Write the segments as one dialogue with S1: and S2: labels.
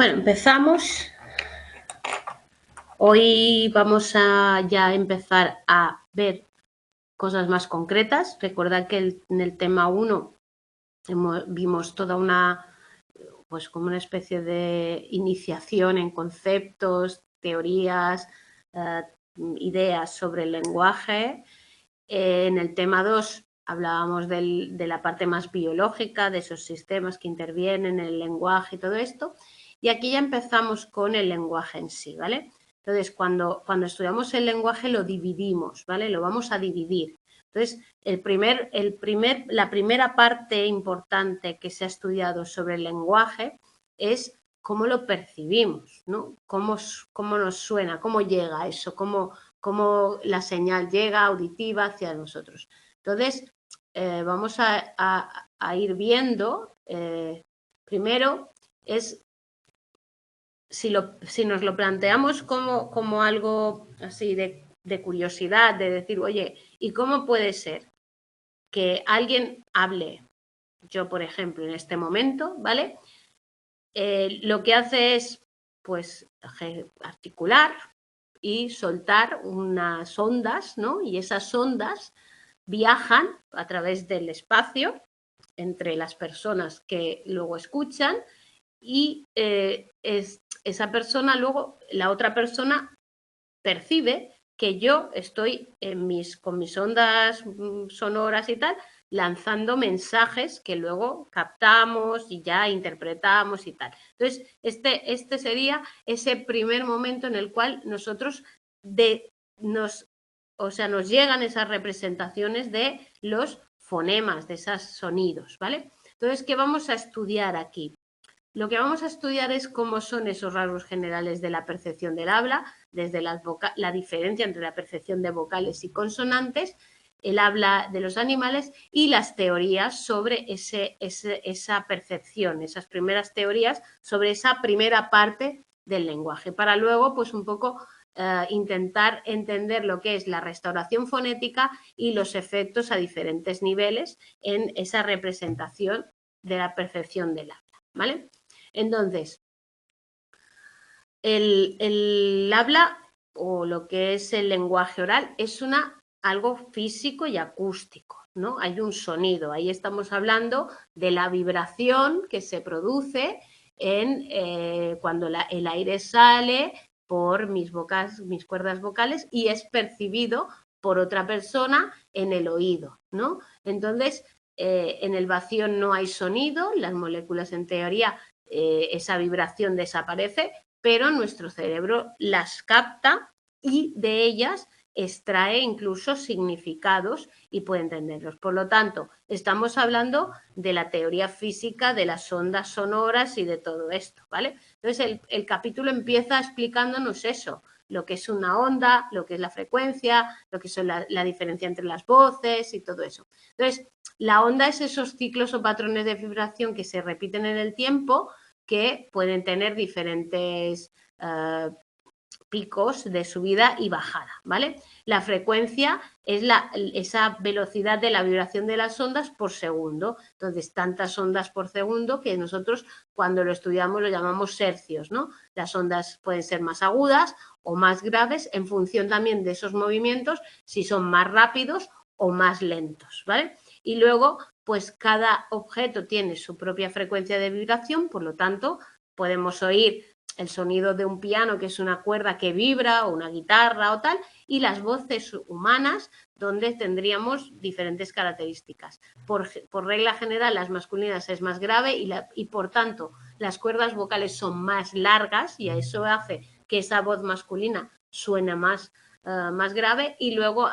S1: Bueno, empezamos. Hoy vamos a ya empezar a ver cosas más concretas. Recordad que en el tema 1 vimos toda una, pues como una especie de iniciación en conceptos, teorías, ideas sobre el lenguaje. En el tema 2 hablábamos de la parte más biológica, de esos sistemas que intervienen en el lenguaje y todo esto. Y aquí ya empezamos con el lenguaje en sí, ¿vale? Entonces, cuando estudiamos el lenguaje lo dividimos, ¿vale? Lo vamos a dividir. Entonces, la primera parte importante que se ha estudiado sobre el lenguaje es cómo lo percibimos, ¿no? Cómo nos suena, cómo llega eso, cómo la señal llega auditiva hacia nosotros. Entonces, vamos a ir viendo, primero, es si nos lo planteamos como algo así de curiosidad, de decir, oye, ¿y cómo puede ser que alguien hable? Yo, por ejemplo, en este momento, ¿vale? Lo que hace es, pues, articular y soltar unas ondas, ¿no? Y esas ondas viajan a través del espacio entre las personas que luego escuchan y esa persona luego, la otra persona percibe que yo estoy con mis ondas sonoras y tal, lanzando mensajes que luego captamos y ya interpretamos y tal. Entonces, este sería ese primer momento en el cual nosotros nos llegan esas representaciones de los fonemas, de esos sonidos, ¿vale? Entonces, ¿qué vamos a estudiar aquí? Lo que vamos a estudiar es cómo son esos rasgos generales de la percepción del habla, desde la diferencia entre la percepción de vocales y consonantes, el habla de los animales y las teorías sobre esa percepción, esas primeras teorías sobre esa primera parte del lenguaje, para luego pues un poco intentar entender lo que es la restauración fonética y los efectos a diferentes niveles en esa representación de la percepción del habla, ¿vale? Entonces, el habla o lo que es el lenguaje oral es algo físico y acústico, ¿no? Hay un sonido, ahí estamos hablando de la vibración que se produce cuando el aire sale por mis cuerdas vocales y es percibido por otra persona en el oído, ¿no? Entonces, en el vacío no hay sonido, las moléculas en teoría esa vibración desaparece, pero nuestro cerebro las capta y de ellas extrae incluso significados y puede entenderlos. Por lo tanto, estamos hablando de la teoría física de las ondas sonoras y de todo esto, ¿vale? Entonces, el capítulo empieza explicándonos eso, lo que es una onda, lo que es la frecuencia, lo que es la diferencia entre las voces y todo eso. Entonces, la onda es esos ciclos o patrones de vibración que se repiten en el tiempo que pueden tener diferentes picos de subida y bajada, ¿vale? La frecuencia es esa velocidad de la vibración de las ondas por segundo. Entonces, tantas ondas por segundo que nosotros cuando lo estudiamos lo llamamos hercios, ¿no? Las ondas pueden ser más agudas o más graves en función también de esos movimientos, si son más rápidos o más lentos, ¿vale? Y luego, pues cada objeto tiene su propia frecuencia de vibración, por lo tanto, podemos oír el sonido de un piano, que es una cuerda que vibra, o una guitarra o tal, y las voces humanas, donde tendríamos diferentes características. Por regla general, las masculinas es más grave y por tanto las cuerdas vocales son más largas y a eso hace que esa voz masculina suene más grave, y luego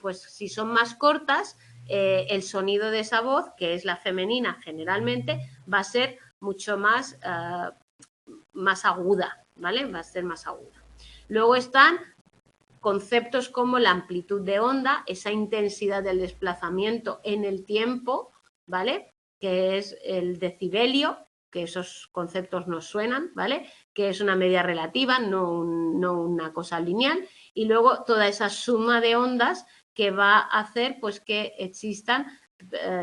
S1: pues si son más cortas, el sonido de esa voz, que es la femenina generalmente, va a ser mucho más aguda, ¿vale? Va a ser más aguda. Luego están conceptos como la amplitud de onda, esa intensidad del desplazamiento en el tiempo, ¿vale? Que es el decibelio, que esos conceptos nos suenan, ¿vale? Que es una medida relativa, no una cosa lineal. Y luego toda esa suma de ondas que va a hacer pues que existan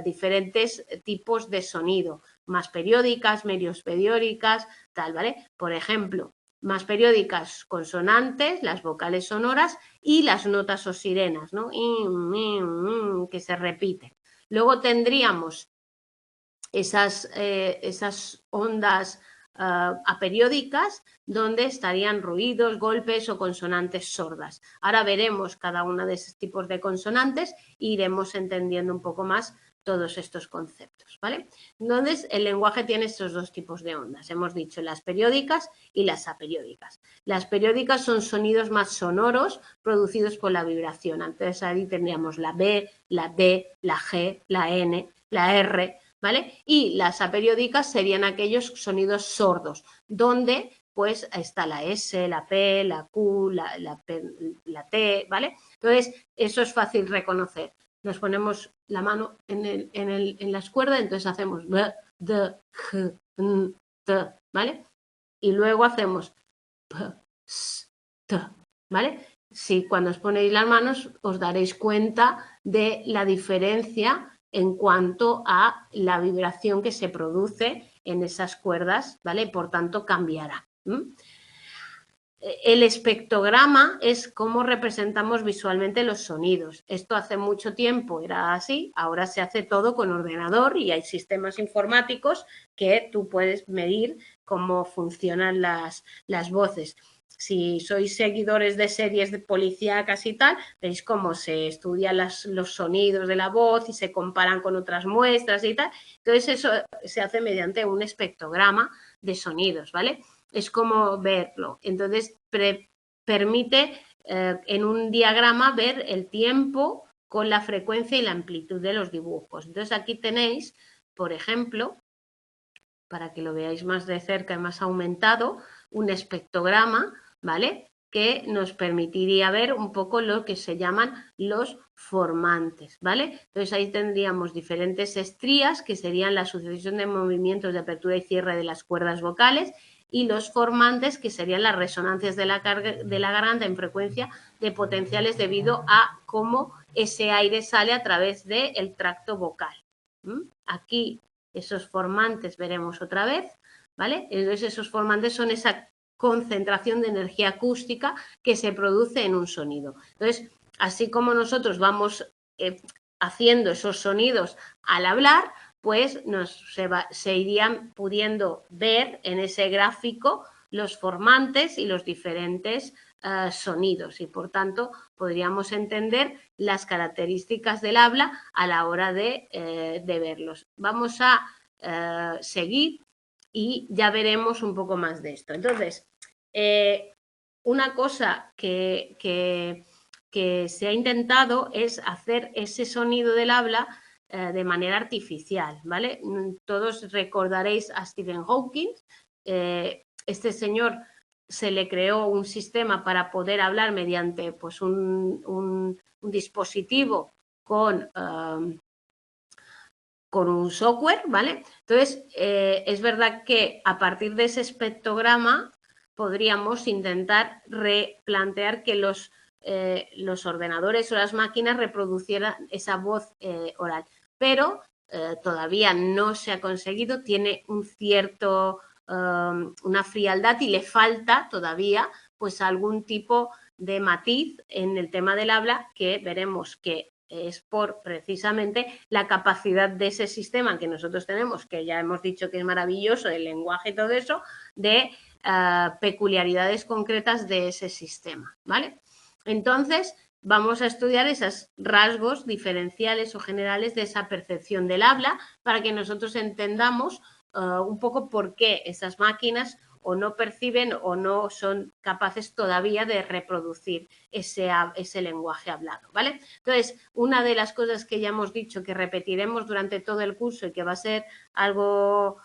S1: diferentes tipos de sonido. más periódicas, menos periódicas, tal, ¿vale? Por ejemplo, más periódicas consonantes, las vocales sonoras y las notas o sirenas, ¿no? Que se repiten. Luego tendríamos esas ondas aperiódicas donde estarían ruidos, golpes o consonantes sordas. Ahora veremos cada uno de esos tipos de consonantes e iremos entendiendo un poco más todos estos conceptos, ¿vale? Entonces, el lenguaje tiene estos dos tipos de ondas. Hemos dicho las periódicas y las aperiódicas. Las periódicas son sonidos más sonoros producidos por la vibración. Entonces, ahí tendríamos la B, la D, la G, la N, la R, ¿vale? Y las aperiódicas serían aquellos sonidos sordos, donde pues está la S, la P, la Q, la T, ¿vale? Entonces, eso es fácil reconocer. Nos ponemos la mano en las cuerdas, entonces hacemos B, D, G, N, T, ¿vale? Y luego hacemos P, S, T, ¿vale? Si cuando os ponéis las manos os daréis cuenta de la diferencia en cuanto a la vibración que se produce en esas cuerdas, ¿vale? Por tanto, cambiará. El espectrograma es cómo representamos visualmente los sonidos. Esto hace mucho tiempo era así, ahora se hace todo con ordenador y hay sistemas informáticos que tú puedes medir cómo funcionan las voces. Si sois seguidores de series de policíacas y tal, veis cómo se estudian los sonidos de la voz y se comparan con otras muestras y tal. Entonces, eso se hace mediante un espectrograma de sonidos, ¿vale? Es como verlo. Entonces, permite en un diagrama ver el tiempo con la frecuencia y la amplitud de los dibujos. Entonces, aquí tenéis, por ejemplo, para que lo veáis más de cerca y más aumentado, un espectrograma, ¿vale? Que nos permitiría ver un poco lo que se llaman los formantes, ¿vale? Entonces ahí tendríamos diferentes estrías que serían la sucesión de movimientos de apertura y cierre de las cuerdas vocales y los formantes que serían las resonancias de la garganta en frecuencia de potenciales debido a cómo ese aire sale a través del tracto vocal. Aquí esos formantes veremos otra vez, ¿vale? Entonces esos formantes son esa concentración de energía acústica que se produce en un sonido. Entonces, así como nosotros vamos haciendo esos sonidos al hablar, pues se irían pudiendo ver en ese gráfico los formantes y los diferentes sonidos y, por tanto, podríamos entender las características del habla a la hora de verlos. Vamos a seguir y ya veremos un poco más de esto. Entonces, una cosa que se ha intentado es hacer ese sonido del habla de manera artificial, ¿vale? Todos recordaréis a Stephen Hawking. Este señor se le creó un sistema para poder hablar mediante pues, un dispositivo con un software, ¿vale? Entonces, es verdad que a partir de ese espectrograma podríamos intentar replantear que los ordenadores o las máquinas reproducieran esa voz oral, pero todavía no se ha conseguido, tiene un cierto, una frialdad y le falta todavía pues algún tipo de matiz en el tema del habla que veremos que es por precisamente la capacidad de ese sistema que nosotros tenemos, que ya hemos dicho que es maravilloso, el lenguaje y todo eso, de peculiaridades concretas de ese sistema, ¿vale? Entonces, vamos a estudiar esos rasgos diferenciales o generales de esa percepción del habla para que nosotros entendamos un poco por qué esas máquinas o no perciben o no son capaces todavía de reproducir ese lenguaje hablado, ¿vale? Entonces, una de las cosas que ya hemos dicho que repetiremos durante todo el curso y que va a ser algo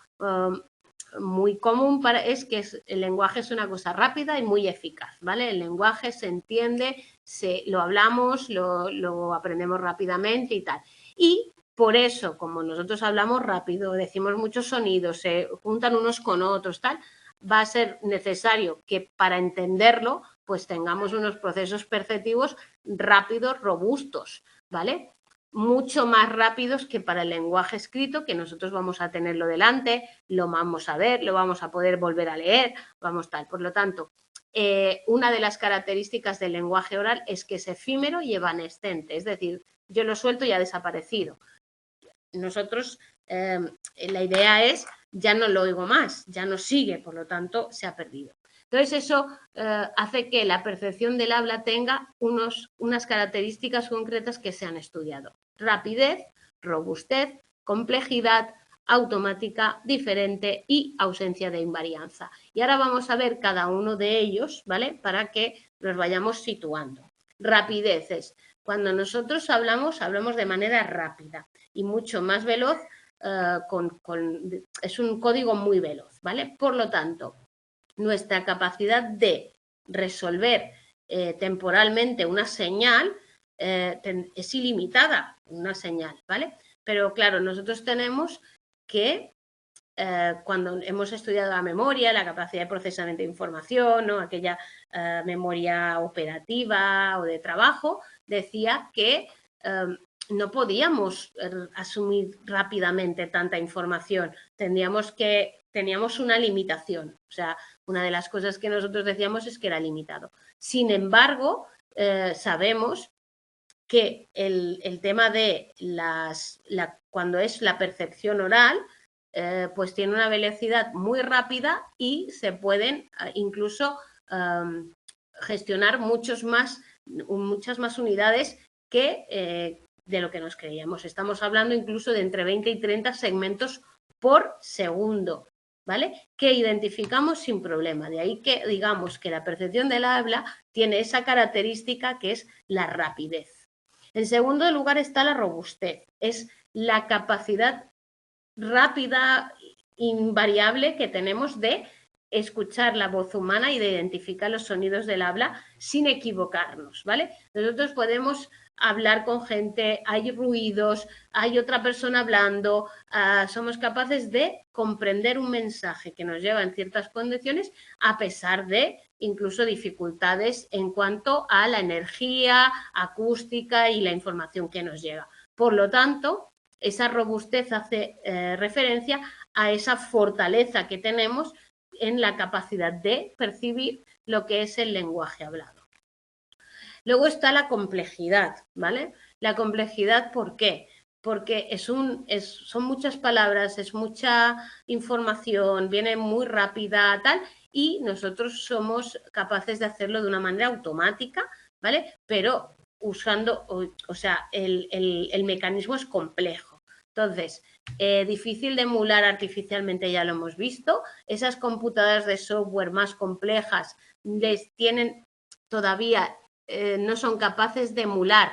S1: muy común es que el lenguaje es una cosa rápida y muy eficaz, ¿vale? El lenguaje se entiende, lo hablamos, lo aprendemos rápidamente y tal. Y por eso, como nosotros hablamos rápido, decimos muchos sonidos, se juntan unos con otros, tal, va a ser necesario que para entenderlo pues tengamos unos procesos perceptivos rápidos, robustos, ¿vale? mucho más rápidos que para el lenguaje escrito, que nosotros vamos a tenerlo delante, lo vamos a ver, lo vamos a poder volver a leer, vamos tal. Por lo tanto, una de las características del lenguaje oral es que es efímero y evanescente, es decir, yo lo suelto y ha desaparecido. Nosotros, la idea es, ya no lo oigo más, ya no sigue, por lo tanto, se ha perdido. Entonces, eso hace que la percepción del habla tenga unas características concretas que se han estudiado. Rapidez, robustez, complejidad, automática, diferente y ausencia de invarianza. Y ahora vamos a ver cada uno de ellos, ¿vale? Para que nos vayamos situando. Rapidez es, cuando nosotros hablamos de manera rápida y mucho más veloz, es un código muy veloz, ¿vale? Por lo tanto, nuestra capacidad de resolver temporalmente una señal es ilimitada, una señal, ¿vale? Pero claro, nosotros tenemos que, cuando hemos estudiado la memoria, la capacidad de procesamiento de información, ¿no? Aquella memoria operativa o de trabajo, decía que no podíamos asumir rápidamente tanta información, teníamos una limitación, o sea, una de las cosas que nosotros decíamos es que era limitado. Sin embargo, sabemos que el tema de cuando es la percepción oral, pues tiene una velocidad muy rápida y se pueden incluso gestionar muchas más unidades que de lo que nos creíamos. Estamos hablando incluso de entre 20 y 30 segmentos por segundo, ¿vale? Que identificamos sin problema. De ahí que digamos que la percepción del habla tiene esa característica que es la rapidez. En segundo lugar está la robustez. Es la capacidad rápida, invariable que tenemos de escuchar la voz humana y de identificar los sonidos del habla sin equivocarnos, ¿vale? Nosotros podemos hablar con gente, hay ruidos, hay otra persona hablando, somos capaces de comprender un mensaje que nos lleva en ciertas condiciones a pesar de incluso dificultades en cuanto a la energía acústica y la información que nos llega. Por lo tanto, esa robustez hace referencia a esa fortaleza que tenemos en la capacidad de percibir lo que es el lenguaje hablado. Luego está la complejidad, ¿vale? La complejidad, ¿por qué? Porque son muchas palabras, es mucha información, viene muy rápida, tal, y nosotros somos capaces de hacerlo de una manera automática, ¿vale? Pero usando, o sea, el mecanismo es complejo. Entonces, difícil de emular artificialmente, ya lo hemos visto. Esas computadoras de software más complejas les tienen todavía, no son capaces de emular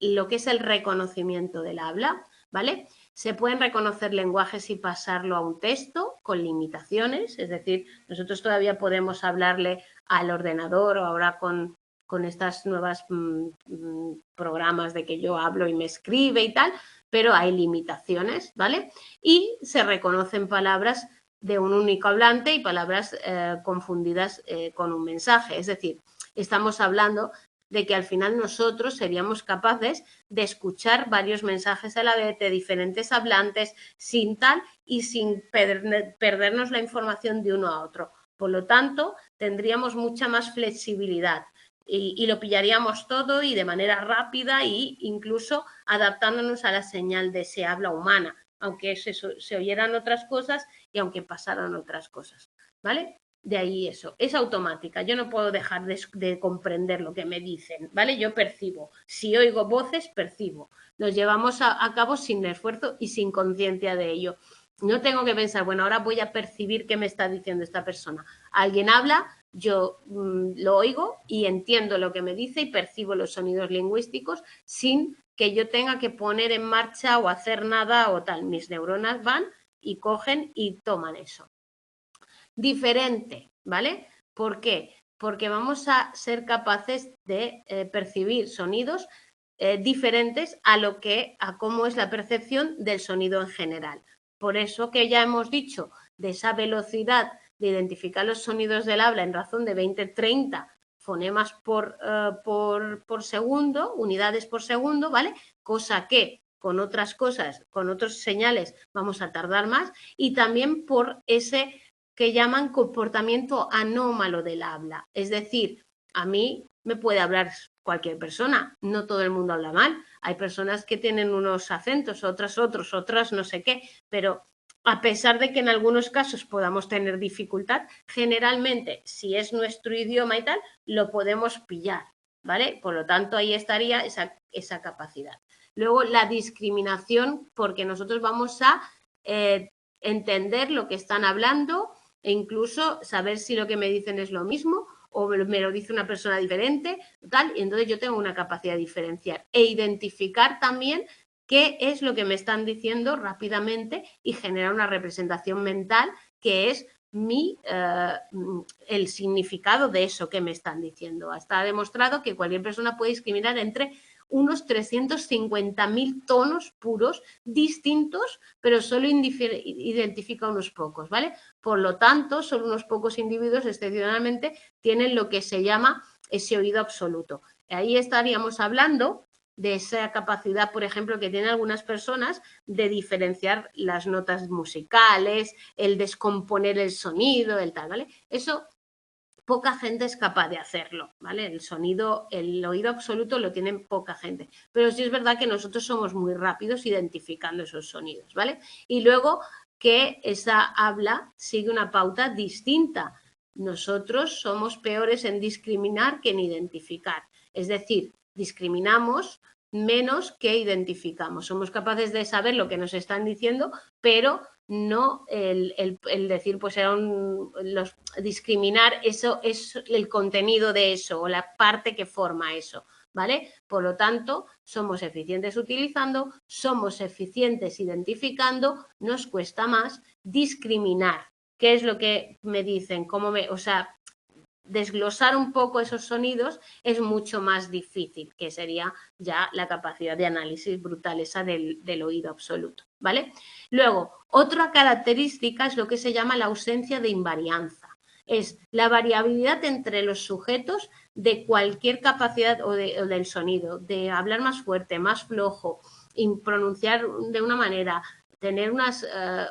S1: lo que es el reconocimiento del habla, ¿vale? Se pueden reconocer lenguajes y pasarlo a un texto con limitaciones, es decir, nosotros todavía podemos hablarle al ordenador o ahora con estas nuevas programas de que yo hablo y me escribe y tal, pero hay limitaciones, ¿vale? Y se reconocen palabras de un único hablante y palabras confundidas con un mensaje, es decir, estamos hablando de que al final nosotros seríamos capaces de escuchar varios mensajes a la vez de diferentes hablantes sin tal y sin perdernos la información de uno a otro. Por lo tanto, tendríamos mucha más flexibilidad y lo pillaríamos todo y de manera rápida e incluso adaptándonos a la señal de ese habla humana, aunque se oyeran otras cosas y aunque pasaran otras cosas, ¿vale? De ahí eso, es automática, yo no puedo dejar de comprender lo que me dicen, ¿vale? Yo percibo, si oigo voces, percibo, los llevamos a cabo sin esfuerzo y sin conciencia de ello. No tengo que pensar, bueno, ahora voy a percibir qué me está diciendo esta persona. Alguien habla, yo lo oigo y entiendo lo que me dice y percibo los sonidos lingüísticos sin que yo tenga que poner en marcha o hacer nada o tal. Mis neuronas van y cogen y toman eso. Diferente, ¿vale? ¿Por qué? Porque vamos a ser capaces de percibir sonidos diferentes a cómo es la percepción del sonido en general. Por eso que ya hemos dicho de esa velocidad de identificar los sonidos del habla en razón de 20-30 fonemas por segundo, unidades por segundo, ¿vale? Cosa que con otras cosas, con otros señales vamos a tardar más, y también por ese que llaman comportamiento anómalo del habla. Es decir, a mí me puede hablar cualquier persona, no todo el mundo habla mal. Hay personas que tienen unos acentos, otras no sé qué, pero a pesar de que en algunos casos podamos tener dificultad, generalmente, si es nuestro idioma y tal, lo podemos pillar, ¿vale? Por lo tanto, ahí estaría esa capacidad. Luego, la discriminación, porque nosotros vamos a entender lo que están hablando e incluso saber si lo que me dicen es lo mismo o me lo dice una persona diferente, tal, y entonces yo tengo una capacidad de diferenciar e identificar también qué es lo que me están diciendo rápidamente y generar una representación mental que es el significado de eso que me están diciendo. Está demostrado que cualquier persona puede discriminar entre unos 350.000 tonos puros distintos, pero solo identifica unos pocos, ¿vale? Por lo tanto, solo unos pocos individuos excepcionalmente tienen lo que se llama ese oído absoluto. Ahí estaríamos hablando de esa capacidad, por ejemplo, que tienen algunas personas de diferenciar las notas musicales, el descomponer el sonido, el tal, ¿vale? Eso poca gente es capaz de hacerlo, ¿vale? El sonido, el oído absoluto lo tienen poca gente, pero sí es verdad que nosotros somos muy rápidos identificando esos sonidos, ¿vale? Y luego que esa habla sigue una pauta distinta. Nosotros somos peores en discriminar que en identificar, es decir, discriminamos menos que identificamos. Somos capaces de saber lo que nos están diciendo, pero no el decir, pues discriminar eso es el contenido de eso o la parte que forma eso, ¿vale? Por lo tanto, somos eficientes utilizando, somos eficientes identificando, nos cuesta más discriminar. ¿Qué es lo que me dicen? O sea, desglosar un poco esos sonidos es mucho más difícil, que sería ya la capacidad de análisis brutal esa del oído absoluto, ¿vale? Luego, otra característica es lo que se llama la ausencia de invarianza. Es la variabilidad entre los sujetos de cualquier capacidad o del sonido, de hablar más fuerte, más flojo, pronunciar de una manera, tener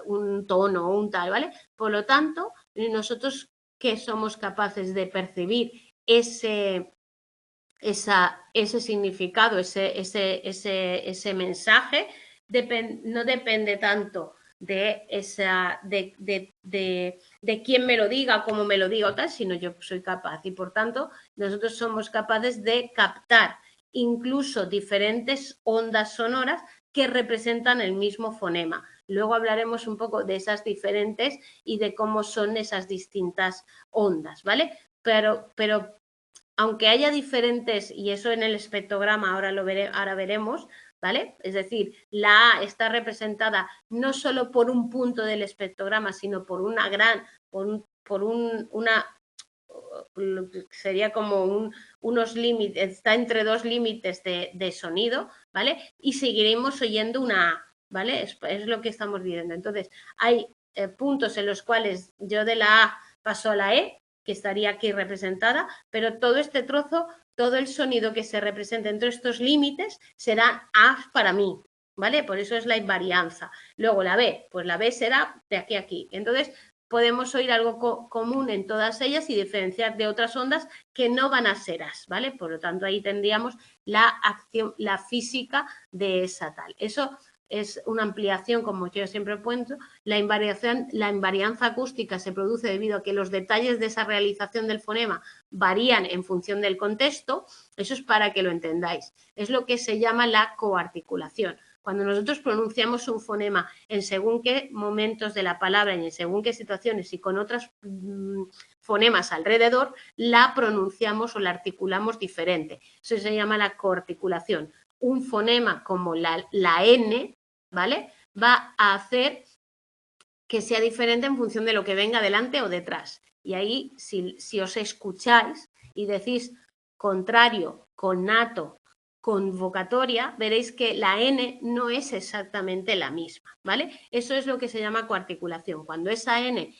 S1: un tono o un tal, ¿vale? Por lo tanto, nosotros que somos capaces de percibir ese significado, ese mensaje, no depende tanto de quién me lo diga, cómo me lo diga o tal, sino yo soy capaz. Y por tanto, nosotros somos capaces de captar incluso diferentes ondas sonoras que representan el mismo fonema. Luego hablaremos un poco de esas diferentes y de cómo son esas distintas ondas, ¿vale? Pero aunque haya diferentes, y eso en el espectrograma ahora veremos, ¿vale? Es decir, la A está representada no solo por un punto del espectrograma, sino por una sería como unos límites, está entre dos límites de sonido, ¿vale? Y seguiremos oyendo una A, ¿vale? Es lo que estamos viendo. Entonces, hay puntos en los cuales yo de la A paso a la E, que estaría aquí representada, pero todo este trozo, todo el sonido que se representa entre estos límites será A para mí, ¿vale? Por eso es la invarianza. Luego la B, pues la B será de aquí a aquí. Entonces, podemos oír algo común en todas ellas y diferenciar de otras ondas que no van a ser As, ¿vale? Por lo tanto, ahí tendríamos la acción, la física de esa tal. Eso es una ampliación, como yo siempre cuento. La invarianza acústica se produce debido a que los detalles de esa realización del fonema varían en función del contexto. Eso es para que lo entendáis. Es lo que se llama la coarticulación. Cuando nosotros pronunciamos un fonema en según qué momentos de la palabra y en según qué situaciones y con otros fonemas alrededor, la pronunciamos o la articulamos diferente. Eso se llama la coarticulación. Un fonema como la N, ¿vale? Va a hacer que sea diferente en función de lo que venga delante o detrás. Y ahí, si os escucháis y decís contrario, connato, convocatoria, veréis que la N no es exactamente la misma, ¿vale? Eso es lo que se llama coarticulación. Cuando esa N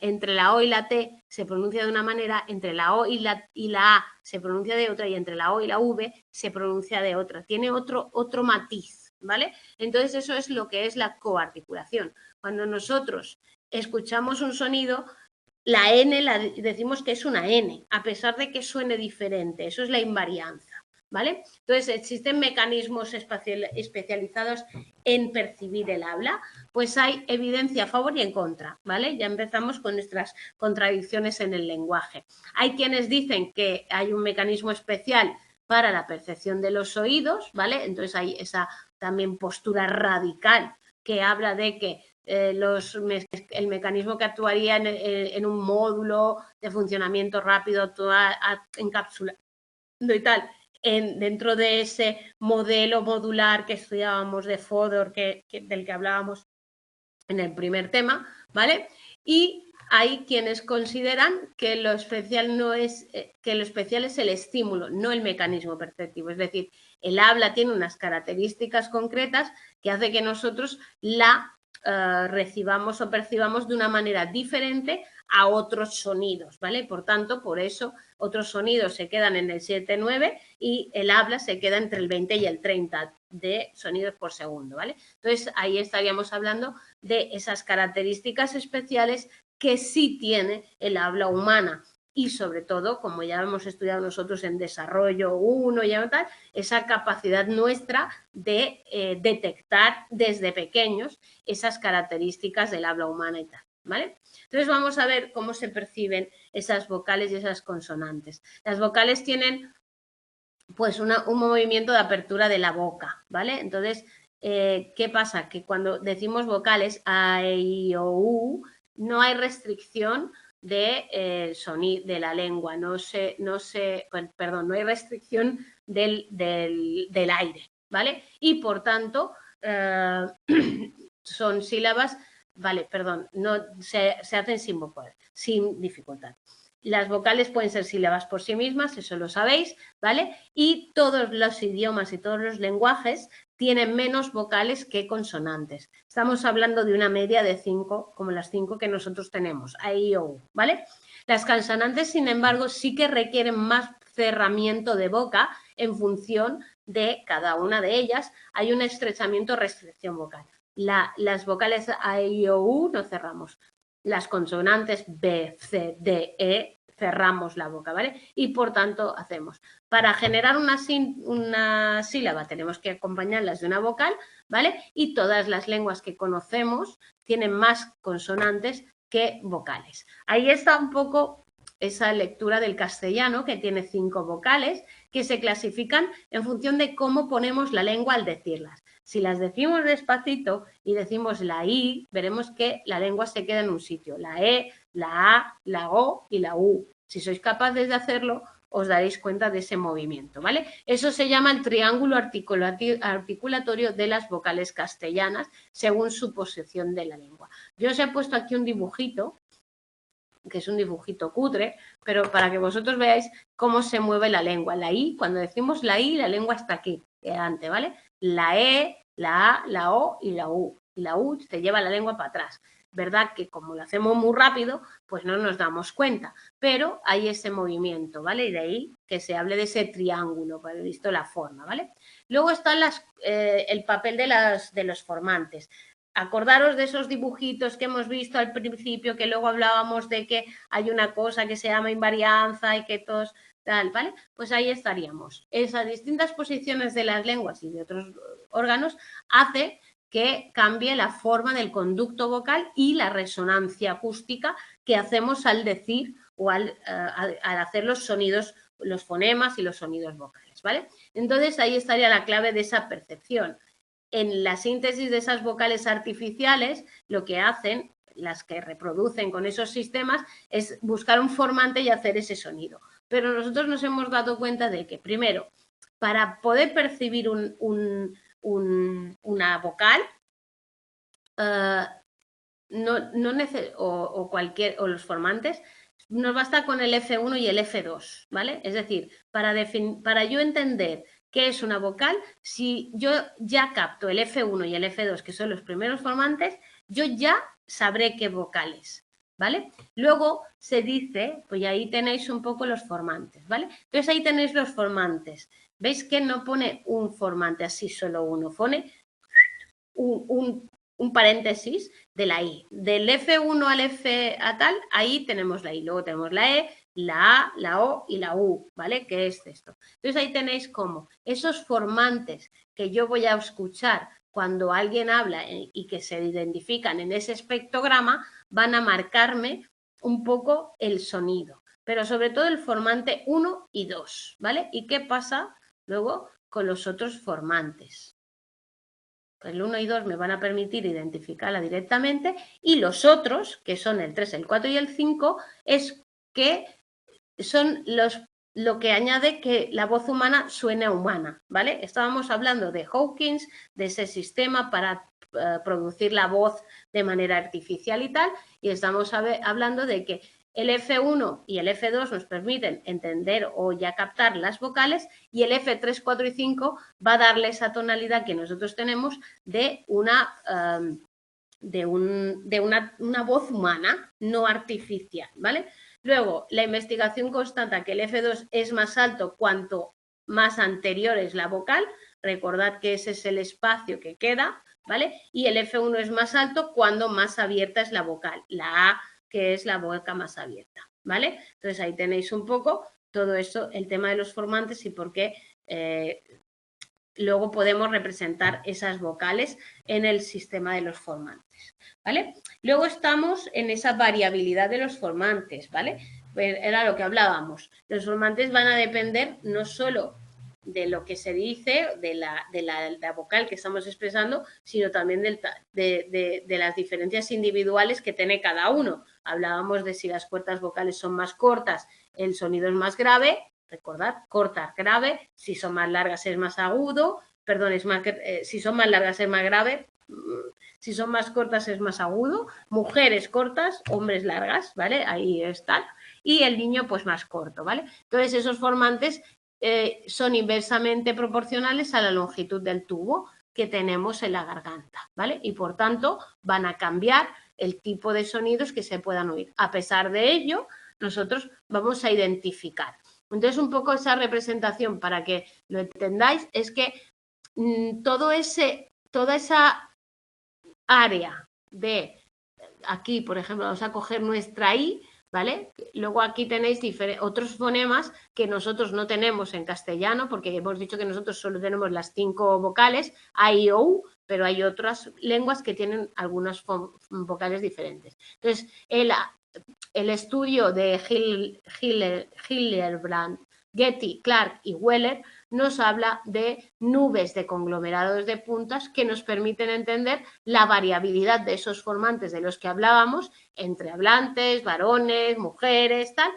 S1: entre la O y la T se pronuncia de una manera, entre la O y la A se pronuncia de otra y entre la O y la V se pronuncia de otra. Tiene otro matiz, ¿vale? Entonces eso es lo que es la coarticulación. Cuando nosotros escuchamos un sonido, la N decimos que es una N, a pesar de que suene diferente. Eso es la invarianza, ¿vale? Entonces, ¿existen mecanismos especializados en percibir el habla? Pues hay evidencia a favor y en contra, ¿vale? Ya empezamos con nuestras contradicciones en el lenguaje. Hay quienes dicen que hay un mecanismo especial para la percepción de los oídos, ¿vale? Entonces hay esa también postura radical que habla de que el mecanismo que actuaría en un módulo de funcionamiento rápido, encapsulado y tal, dentro de ese modelo modular que estudiábamos de Fodor, del que hablábamos en el primer tema, ¿vale? Y hay quienes consideran que lo especial es el estímulo, no el mecanismo perceptivo. Es decir, el habla tiene unas características concretas que hace que nosotros la recibamos o percibamos de una manera diferente a otros sonidos, ¿vale? Por tanto, por eso otros sonidos se quedan en el 7-9 y el habla se queda entre el 20 y el 30 de sonidos por segundo, ¿vale? Entonces, ahí estaríamos hablando de esas características especiales que sí tiene el habla humana. Y sobre todo, como ya hemos estudiado nosotros en desarrollo 1 y tal, esa capacidad nuestra de detectar desde pequeños esas características del habla humana y tal, ¿vale? Entonces vamos a ver cómo se perciben esas vocales y esas consonantes. Las vocales tienen pues un movimiento de apertura de la boca, ¿vale? Entonces, ¿qué pasa? Que cuando decimos vocales A, E, I, O, U, no hay restricción de sonido de la lengua, no hay restricción del aire, ¿vale? Y por tanto, son sílabas, vale, perdón, no se hacen sin dificultad. Las vocales pueden ser sílabas por sí mismas, eso lo sabéis, ¿vale? Y todos los idiomas y todos los lenguajes tienen menos vocales que consonantes. Estamos hablando de una media de 5, como las 5 que nosotros tenemos, A, I, O, U, ¿vale? Las consonantes, sin embargo, sí que requieren más cerramiento de boca en función de cada una de ellas. Hay un estrechamiento, restricción vocal. Las vocales A, I, O, U no cerramos. Las consonantes B, C, D, E cerramos la boca, ¿vale? Y por tanto hacemos. Para generar una sílaba tenemos que acompañarlas de una vocal, ¿vale? Y todas las lenguas que conocemos tienen más consonantes que vocales. Ahí está un poco esa lectura del castellano, que tiene 5 vocales, que se clasifican en función de cómo ponemos la lengua al decirlas. Si las decimos despacito y decimos la I, veremos que la lengua se queda en un sitio. La E, la A, la O y la U. Si sois capaces de hacerlo, os daréis cuenta de ese movimiento, ¿vale? Eso se llama el triángulo articulatorio de las vocales castellanas, según su posición de la lengua. Yo os he puesto aquí un dibujito, que es un dibujito cutre, pero para que vosotros veáis cómo se mueve la lengua. La I, cuando decimos la I, la lengua está aquí, delante, ¿vale? La E, la A, la O y la U. Y la U te lleva la lengua para atrás. ¿Verdad? Que como lo hacemos muy rápido, pues no nos damos cuenta. Pero hay ese movimiento, ¿vale? Y de ahí que se hable de ese triángulo, para visto la forma, ¿vale? Luego está el papel de los formantes. Acordaros de esos dibujitos que hemos visto al principio, que luego hablábamos de que hay una cosa que se llama invarianza y que todos tal, ¿vale? Pues ahí estaríamos. Esas distintas posiciones de las lenguas y de otros órganos hace que cambie la forma del conducto vocal y la resonancia acústica que hacemos al decir o al hacer los sonidos, los fonemas y los sonidos vocales, ¿vale? Entonces ahí estaría la clave de esa percepción. En la síntesis de esas vocales artificiales, lo que hacen las que reproducen con esos sistemas es buscar un formante y hacer ese sonido. Pero nosotros nos hemos dado cuenta de que, primero, para poder percibir una vocal, o los formantes, nos basta con el F1 y el F2, ¿vale? Es decir, para yo entender qué es una vocal, si yo ya capto el F1 y el F2, que son los primeros formantes, yo ya sabré qué vocal es. ¿vale? Luego se dice, pues ahí tenéis un poco los formantes, ¿vale? Entonces ahí tenéis los formantes. ¿Veis que no pone un formante así, solo uno? Pone un paréntesis de la I. Del F1 al F a tal, ahí tenemos la I. Luego tenemos la E, la A, la O y la U, ¿vale? Que es esto. Entonces ahí tenéis como esos formantes que yo voy a escuchar cuando alguien habla y que se identifican en ese espectrograma, van a marcarme un poco el sonido, pero sobre todo el formante 1 y 2, ¿vale? ¿Y qué pasa luego con los otros formantes? El 1 y 2 me van a permitir identificarla directamente y los otros, que son el 3, el 4 y el 5, es que son lo que añade que la voz humana suene humana, ¿vale? Estábamos hablando de Hawkins, de ese sistema para producir la voz de manera artificial y tal, y estamos hablando de que el F1 y el F2 nos permiten entender o ya captar las vocales y el F3, 4 y 5 va a darle esa tonalidad que nosotros tenemos de una voz humana, no artificial, ¿vale? Luego, la investigación constata que el F2 es más alto cuanto más anterior es la vocal. Recordad que ese es el espacio que queda, ¿vale? Y el F1 es más alto cuando más abierta es la vocal. La A, que es la boca más abierta, ¿vale? Entonces ahí tenéis un poco todo eso, el tema de los formantes y por qué luego podemos representar esas vocales en el sistema de los formantes, ¿vale? Luego estamos en esa variabilidad de los formantes, ¿vale? Era lo que hablábamos. Los formantes van a depender no solo de lo que se dice, de la vocal que estamos expresando, sino también de las diferencias individuales que tiene cada uno. Hablábamos de si las cuerdas vocales son más cortas, el sonido es más grave. Recordad, corta, grave, si son más largas es más agudo, perdón, si son más largas es más grave, si son más cortas es más agudo, mujeres cortas, hombres largas, ¿vale? Ahí están. Y el niño pues más corto, ¿vale? Entonces esos formantes son inversamente proporcionales a la longitud del tubo que tenemos en la garganta, ¿vale? Y por tanto van a cambiar el tipo de sonidos que se puedan oír. A pesar de ello, nosotros vamos a identificar. Entonces, un poco esa representación, para que lo entendáis, es que toda esa área de aquí, por ejemplo, vamos a coger nuestra I, ¿vale? Luego aquí tenéis otros fonemas que nosotros no tenemos en castellano, porque hemos dicho que nosotros solo tenemos las 5 vocales, A, I, O, U, pero hay otras lenguas que tienen algunas vocales diferentes. Entonces, el estudio de Hildebrand, Getty, Clark y Weller nos habla de nubes de conglomerados de puntas que nos permiten entender la variabilidad de esos formantes de los que hablábamos entre hablantes, varones, mujeres, tal,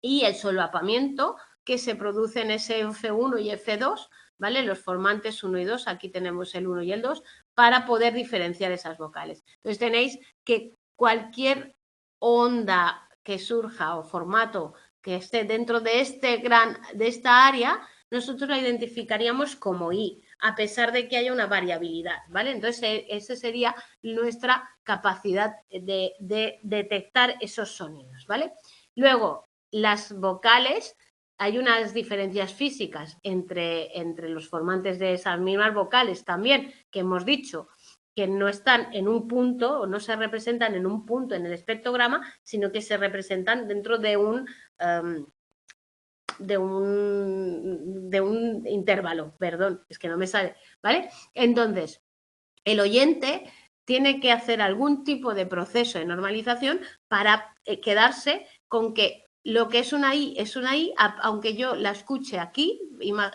S1: y el solapamiento que se produce en ese F1 y F2, ¿vale? Los formantes 1 y 2, aquí tenemos el 1 y el 2, para poder diferenciar esas vocales. Entonces tenéis que cualquier onda que surja o formato que esté dentro de esta área, nosotros la identificaríamos como I, a pesar de que haya una variabilidad, ¿vale? Entonces, esa sería nuestra capacidad de detectar esos sonidos, ¿vale? Luego, las vocales, hay unas diferencias físicas entre los formantes de esas mismas vocales también, que hemos dicho que no están en un punto o no se representan en un punto en el espectrograma, sino que se representan dentro de un intervalo, perdón, es que no me sale, ¿vale? Entonces, el oyente tiene que hacer algún tipo de proceso de normalización para quedarse con que lo que es una I es una I, aunque yo la escuche aquí.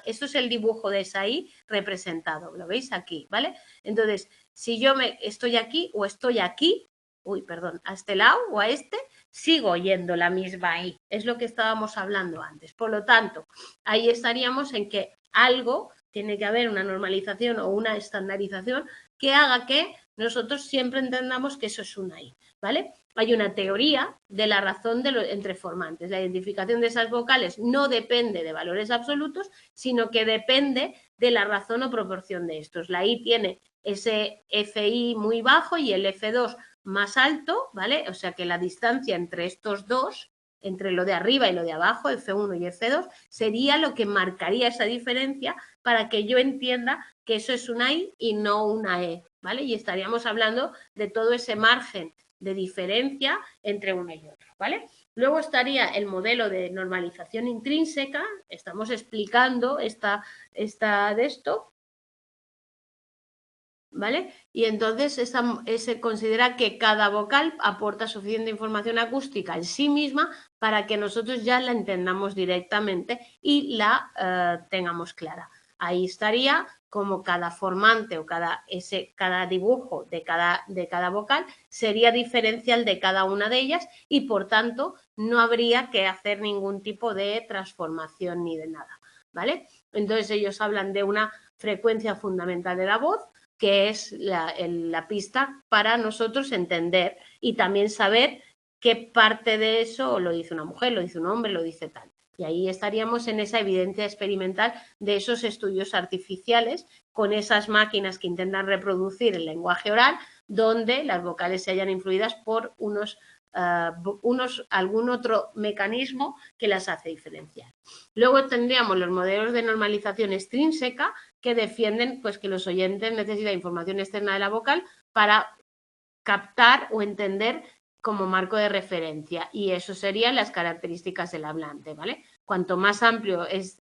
S1: Esto es el dibujo de esa I representado, lo veis aquí, ¿vale? Entonces, si yo estoy aquí o estoy aquí, a este lado o a este, sigo oyendo la misma I. Es lo que estábamos hablando antes. Por lo tanto, ahí estaríamos en que algo tiene que haber una normalización o una estandarización que haga que nosotros siempre entendamos que eso es una I, ¿vale? Hay una teoría de la razón entre formantes. La identificación de esas vocales no depende de valores absolutos, sino que depende de la razón o proporción de estos. La I tiene ese FI muy bajo y el F2 más alto, ¿vale? O sea que la distancia entre estos dos, entre lo de arriba y lo de abajo, F1 y F2, sería lo que marcaría esa diferencia para que yo entienda que eso es una I y no una E, ¿vale? Y estaríamos hablando de todo ese margen de diferencia entre uno y otro, ¿vale? Luego estaría el modelo de normalización intrínseca, estamos explicando esta de esto, ¿vale? Y entonces se considera que cada vocal aporta suficiente información acústica en sí misma para que nosotros ya la entendamos directamente y la tengamos clara. Ahí estaría como cada formante o cada dibujo de cada vocal sería diferencial de cada una de ellas y por tanto no habría que hacer ningún tipo de transformación ni de nada, ¿vale? Entonces ellos hablan de una frecuencia fundamental de la voz, que es la pista para nosotros entender y también saber qué parte de eso lo dice una mujer, lo dice un hombre, lo dice tal. Y ahí estaríamos en esa evidencia experimental de esos estudios artificiales con esas máquinas que intentan reproducir el lenguaje oral, donde las vocales se hayan influidas por algún otro mecanismo que las hace diferenciar. Luego tendríamos los modelos de normalización extrínseca que defienden pues, que los oyentes necesitan información externa de la vocal para captar o entender como marco de referencia y eso serían las características del hablante, ¿vale? Cuanto más amplio es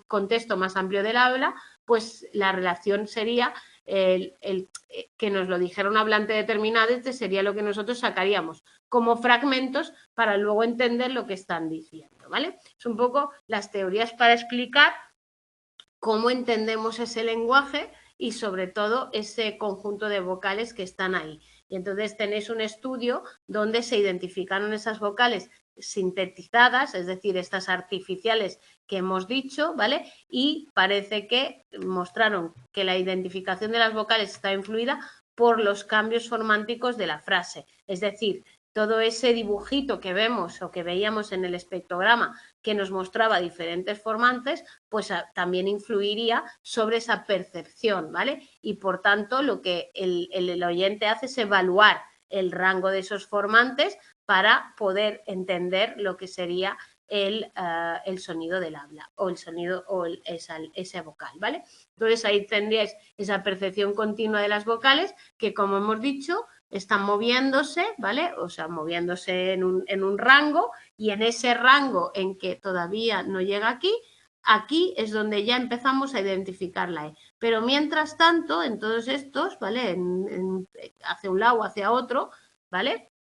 S1: contexto más amplio del habla, pues la relación sería que nos lo dijera un hablante determinado, este sería lo que nosotros sacaríamos como fragmentos para luego entender lo que están diciendo, ¿vale? Es un poco las teorías para explicar cómo entendemos ese lenguaje y sobre todo ese conjunto de vocales que están ahí. Y entonces tenéis un estudio donde se identificaron esas vocales sintetizadas, es decir, estas artificiales que hemos dicho, ¿vale? Y parece que mostraron que la identificación de las vocales está influida por los cambios formánticos de la frase. Es decir, todo ese dibujito que vemos o que veíamos en el espectrograma que nos mostraba diferentes formantes, pues también influiría sobre esa percepción, ¿vale? Y por tanto, lo que el oyente hace es evaluar el rango de esos formantes para poder entender lo que sería el sonido del habla o el sonido o ese vocal, ¿vale? Entonces ahí tendríais esa percepción continua de las vocales que, como hemos dicho, están moviéndose, ¿vale? O sea, moviéndose en un rango y en ese rango en que todavía no llega aquí es donde ya empezamos a identificar la E. Pero mientras tanto, en todos estos, ¿vale? Hacia un lado o hacia otro, ¿vale?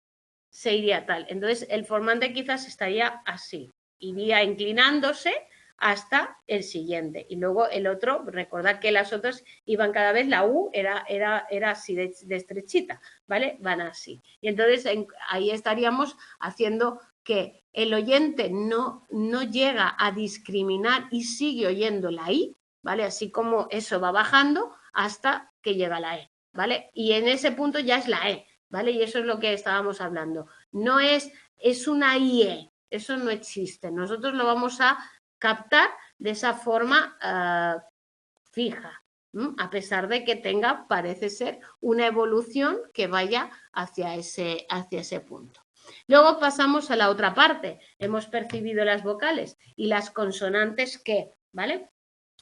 S1: Se iría tal. Entonces, el formante quizás estaría así, iría inclinándose hasta el siguiente. Y luego el otro, recordad que las otras iban cada vez, la U era así de estrechita, ¿vale? Van así. Y entonces ahí estaríamos haciendo que el oyente no llega a discriminar y sigue oyendo la I, ¿vale? Así como eso va bajando hasta que llega la E, ¿vale? Y en ese punto ya es la E, ¿vale? Y eso es lo que estábamos hablando. No es una IE, eso no existe. Nosotros lo vamos a captar de esa forma fija, a pesar de que tenga, parece ser, una evolución que vaya hacia ese punto. Luego pasamos a la otra parte. Hemos percibido las vocales y las consonantes que, ¿vale?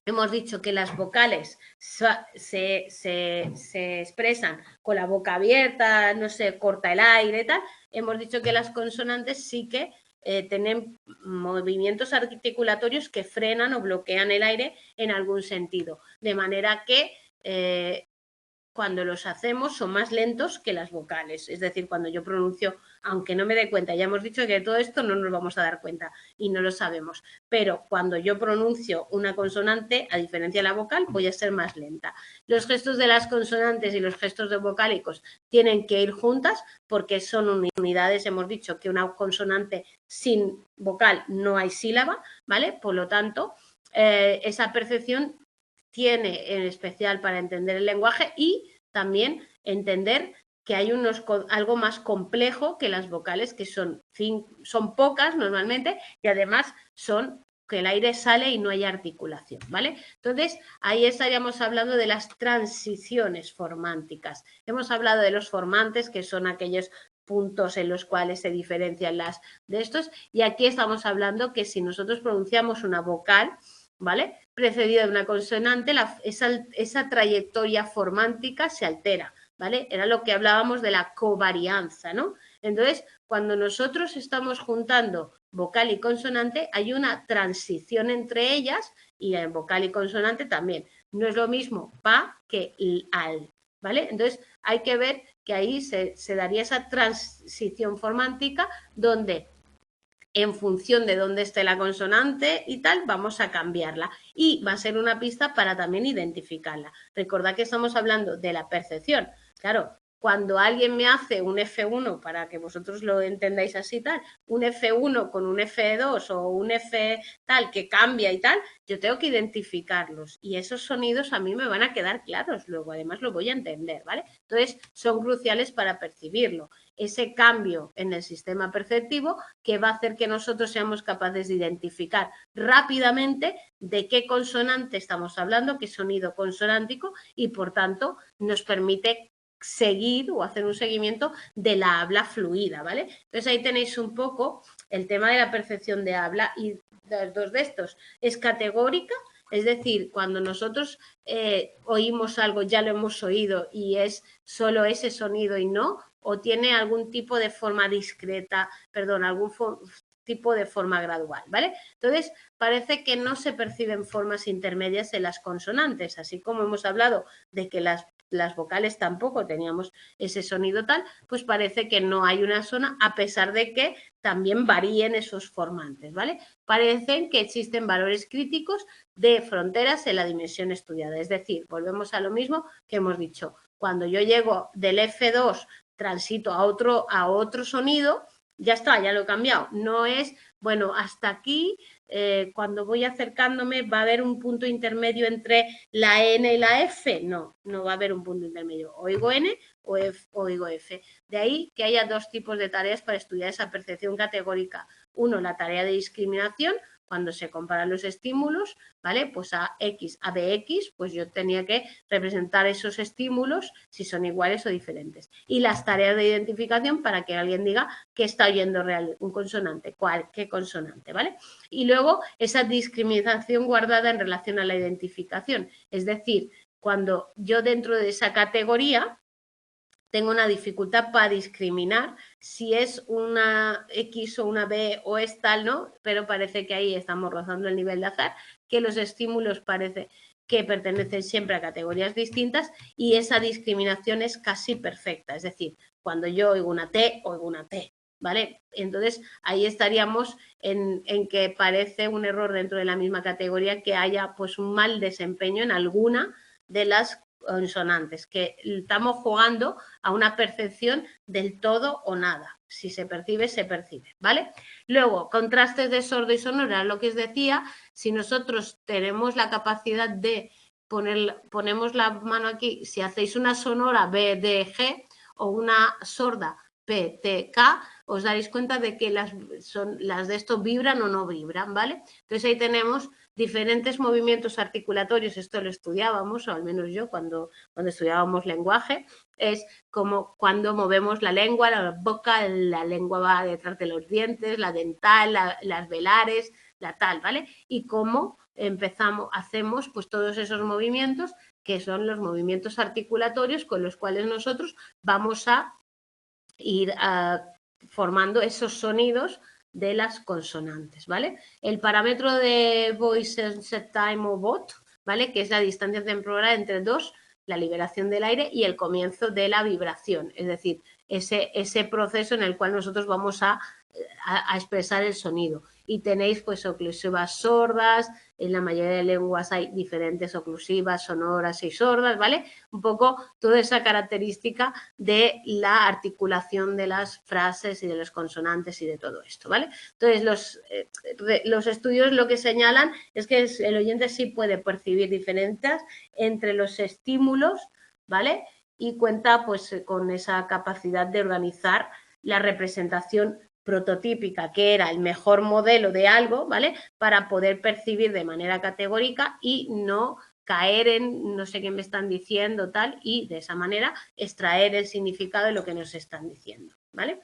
S1: Hemos dicho que las vocales se expresan con la boca abierta, no se corta el aire, tal. Hemos dicho que las consonantes sí que tienen movimientos articulatorios que frenan o bloquean el aire en algún sentido. De manera que cuando los hacemos son más lentos que las vocales. Es decir, cuando yo pronuncio, aunque no me dé cuenta, ya hemos dicho que de todo esto no nos vamos a dar cuenta y no lo sabemos, pero cuando yo pronuncio una consonante, a diferencia de la vocal, voy a ser más lenta. Los gestos de las consonantes y los gestos de vocálicos tienen que ir juntas porque son unidades. Hemos dicho que una consonante sin vocal no hay sílaba, ¿vale? Por lo tanto, esa percepción tiene en especial para entender el lenguaje y también entender que hay algo más complejo que las vocales, que son pocas normalmente y además son que el aire sale y no hay articulación, ¿vale? Entonces, ahí estaríamos hablando de las transiciones formánticas. Hemos hablado de los formantes, que son aquellos puntos en los cuales se diferencian las de estos, y aquí estamos hablando que si nosotros pronunciamos una vocal, ¿vale?, precedida de una consonante, esa trayectoria formántica se altera, ¿vale? Era lo que hablábamos de la covarianza, ¿no? Entonces, cuando nosotros estamos juntando vocal y consonante, hay una transición entre ellas, y en vocal y consonante también. No es lo mismo pa que al, ¿vale? Entonces, hay que ver que ahí se daría esa transición formántica donde en función de dónde esté la consonante y tal, vamos a cambiarla. Y va a ser una pista para también identificarla. Recordad que estamos hablando de la percepción. Claro, cuando alguien me hace un F1, para que vosotros lo entendáis así tal, un F1 con un F2 o un F tal que cambia y tal, yo tengo que identificarlos. Y esos sonidos a mí me van a quedar claros luego, además lo voy a entender, ¿vale? Entonces, son cruciales para percibirlo. Ese cambio en el sistema perceptivo que va a hacer que nosotros seamos capaces de identificar rápidamente de qué consonante estamos hablando, qué sonido consonántico, y por tanto nos permite seguir o hacer un seguimiento de la habla fluida, ¿vale? Entonces ahí tenéis un poco el tema de la percepción de habla, y los dos de estos es categórica, es decir, cuando nosotros oímos algo, ya lo hemos oído y es solo ese sonido y no, o tiene algún tipo de forma discreta, perdón, algún tipo de forma gradual, ¿vale? Entonces, parece que no se perciben formas intermedias en las consonantes, así como hemos hablado de que las vocales tampoco teníamos ese sonido tal, pues parece que no hay una zona, a pesar de que también varíen esos formantes, ¿vale? Parecen que existen valores críticos de fronteras en la dimensión estudiada, es decir, volvemos a lo mismo que hemos dicho, cuando yo llego del F2, transito a otro sonido, ya está, ya lo he cambiado. No es, bueno, hasta aquí, cuando voy acercándome, ¿va a haber un punto intermedio entre la N y la F? No, no va a haber un punto intermedio. Oigo N o oigo F. De ahí que haya dos tipos de tareas para estudiar esa percepción categórica. Uno, la tarea de discriminación, cuando se comparan los estímulos, ¿vale? Pues a X, a BX, pues yo tenía que representar esos estímulos si son iguales o diferentes. Y las tareas de identificación para que alguien diga que está oyendo real un consonante, ¿cuál? ¿Qué consonante? ¿Vale? Y luego esa discriminación guardada en relación a la identificación. Es decir, cuando yo dentro de esa categoría tengo una dificultad para discriminar si es una X o una B o es tal, ¿no? Pero parece que ahí estamos rozando el nivel de azar, que los estímulos parece que pertenecen siempre a categorías distintas, y esa discriminación es casi perfecta. Es decir, cuando yo oigo una T, oigo una T, ¿vale? Entonces, ahí estaríamos en que parece un error dentro de la misma categoría que haya pues un mal desempeño en alguna de las consonantes, que estamos jugando a una percepción del todo o nada. Si se percibe, se percibe, ¿vale? Luego, contrastes de sordo y sonora, lo que os decía, si nosotros tenemos la capacidad de ponemos la mano aquí, si hacéis una sonora B, D, G o una sorda P, T, K, os daréis cuenta de que las de esto vibran o no vibran, ¿vale? Entonces ahí tenemos diferentes movimientos articulatorios, esto lo estudiábamos, o al menos yo cuando estudiábamos lenguaje, es como cuando movemos la lengua, la boca, la lengua va detrás de los dientes, la dental, las velares, la tal, ¿vale? Y cómo hacemos pues todos esos movimientos, que son los movimientos articulatorios con los cuales nosotros vamos a ir formando esos sonidos de las consonantes, ¿vale? El parámetro de voice set time o VOT, ¿vale? Que es la distancia temporal entre dos, la liberación del aire y el comienzo de la vibración, es decir, ese proceso en el cual nosotros vamos a expresar el sonido. Y tenéis pues oclusivas sordas, en la mayoría de lenguas hay diferentes oclusivas, sonoras y sordas, ¿vale? Un poco toda esa característica de la articulación de las frases y de los consonantes y de todo esto, ¿vale? Entonces, los estudios lo que señalan es que el oyente sí puede percibir diferencias entre los estímulos, ¿vale? Y cuenta pues con esa capacidad de organizar la representación prototípica, que era el mejor modelo de algo, ¿vale? Para poder percibir de manera categórica y no caer en no sé qué me están diciendo, tal, y de esa manera extraer el significado de lo que nos están diciendo, ¿vale?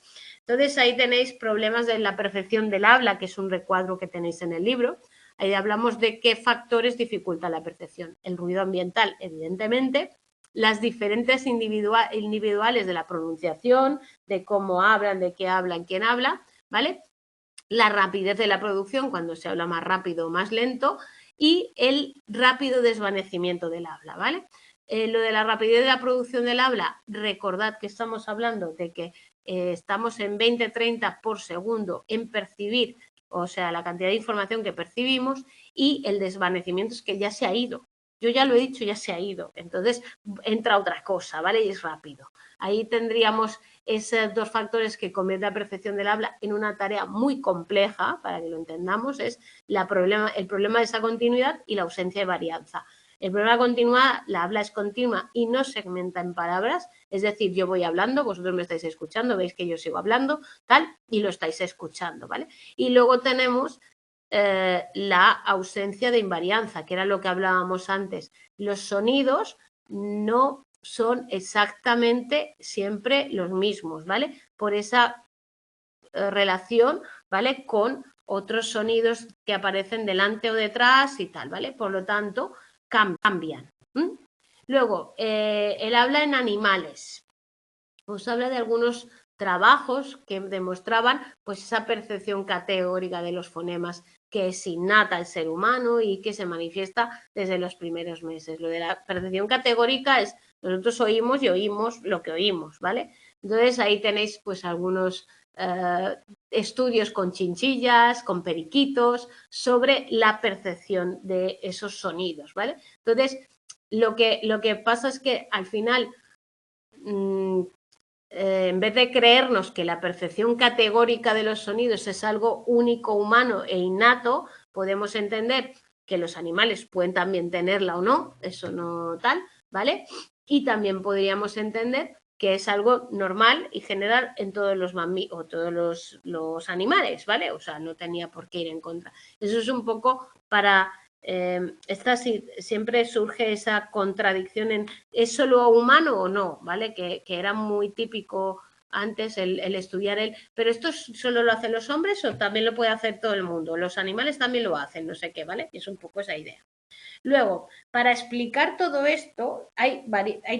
S1: Entonces ahí tenéis problemas de la percepción del habla, que es un recuadro que tenéis en el libro. Ahí hablamos de qué factores dificultan la percepción. El ruido ambiental, evidentemente, las diferentes individuales de la pronunciación, de cómo hablan, de qué hablan, quién habla, ¿vale? La rapidez de la producción, cuando se habla más rápido o más lento, y el rápido desvanecimiento del habla, ¿vale? Lo de la rapidez de la producción del habla, recordad que estamos hablando de que estamos en 20-30 por segundo en percibir, o sea, la cantidad de información que percibimos, y el desvanecimiento es que ya se ha ido. Yo ya lo he dicho, ya se ha ido. Entonces entra otra cosa, ¿vale? Y es rápido. Ahí tendríamos esos dos factores que convierten la percepción del habla en una tarea muy compleja, para que lo entendamos, es el problema de esa continuidad y la ausencia de varianza. El problema de continuidad, la habla es continua y no segmenta en palabras, es decir, yo voy hablando, vosotros me estáis escuchando, veis que yo sigo hablando, tal, y lo estáis escuchando, ¿vale? Y luego tenemos la ausencia de invarianza, que era lo que hablábamos antes. Los sonidos no son exactamente siempre los mismos, ¿vale? Por esa relación, ¿vale? Con otros sonidos que aparecen delante o detrás y tal, ¿vale? Por lo tanto, cambian. Luego, el habla en animales. Os habla de algunos trabajos que demostraban pues esa percepción categórica de los fonemas que es innata al ser humano y que se manifiesta desde los primeros meses. Lo de la percepción categórica es nosotros oímos y oímos lo que oímos, ¿vale? Entonces ahí tenéis pues algunos estudios con chinchillas, con periquitos, sobre la percepción de esos sonidos, ¿vale? Entonces, lo que pasa es que al final en vez de creernos que la percepción categórica de los sonidos es algo único, humano e innato, podemos entender que los animales pueden también tenerla o no, eso no tal, ¿vale? Y también podríamos entender que es algo normal y general en todos los mamíferos o todos los animales, ¿vale? O sea, no tenía por qué ir en contra. Eso es un poco para siempre surge esa contradicción en ¿es solo humano o no? ¿Vale? Que era muy típico antes el estudiar pero esto solo lo hacen los hombres o también lo puede hacer todo el mundo, los animales también lo hacen, no sé qué, ¿vale? Es un poco esa idea. Luego, para explicar todo esto hay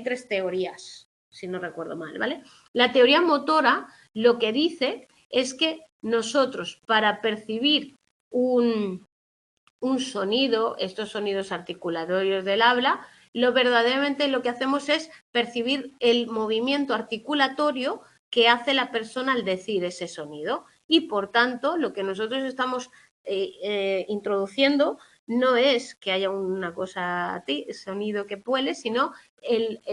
S1: 3 teorías, si no recuerdo mal, ¿vale? La teoría motora lo que dice es que nosotros para percibir un sonido, estos sonidos articulatorios del habla, verdaderamente lo que hacemos es percibir el movimiento articulatorio que hace la persona al decir ese sonido y por tanto lo que nosotros estamos introduciendo no es que haya una cosa sonido que puele, sino